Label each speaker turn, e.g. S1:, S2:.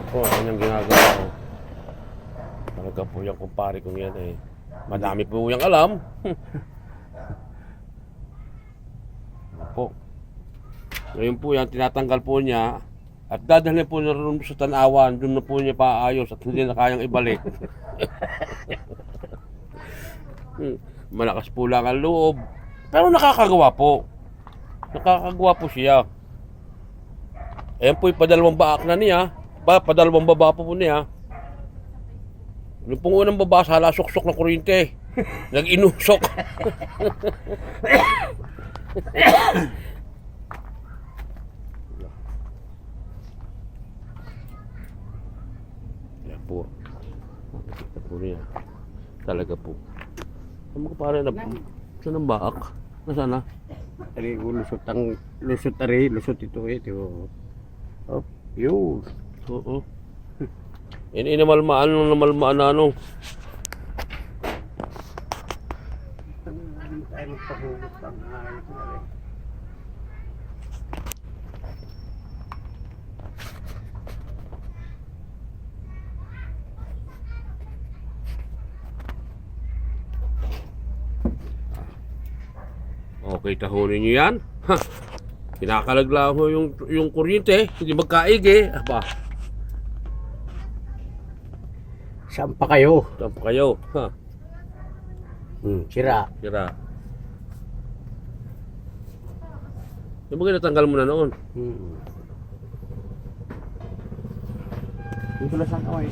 S1: po, yan ang ginagawa ko. Talaga po yung kumpare kong yan eh. Madami po yung alam. Ano po. Ngayon po yan, tinatanggal po niya. At dadalhin po niya rin sa tanawan. Doon na po niya paayos at hindi na kayang ibalik. Malakas po lang ang loob. Pero nakakagawa po. Nakakagawa po siya. Ayan po yung padalawang baak na niya. Padalawang baba po niya. Yung pong unang baba, sala suksok ng kuryente. Nag-inusok. Yan po. Ito po niya. Talaga po. Ano ko pare na saan ang baak? Nasaan na?
S2: Ari lusot ang lusot ari, lusot ito ito. Oh, yun.
S1: Oo. Inamalmaan nung namalmaan na ano.
S2: Tayo magpahugot ang ayos na rin.
S1: Okay, tahunin nyo yan. Ha! Kinakalagla mo yung kuryente. Hindi magkaig eh. Aba,
S2: Saan pa kayo?
S1: saan pa kayo? Ha?
S2: Sira.
S1: Tira. Yung mga natanggal mo na noon.
S2: Yung pala saan kaway?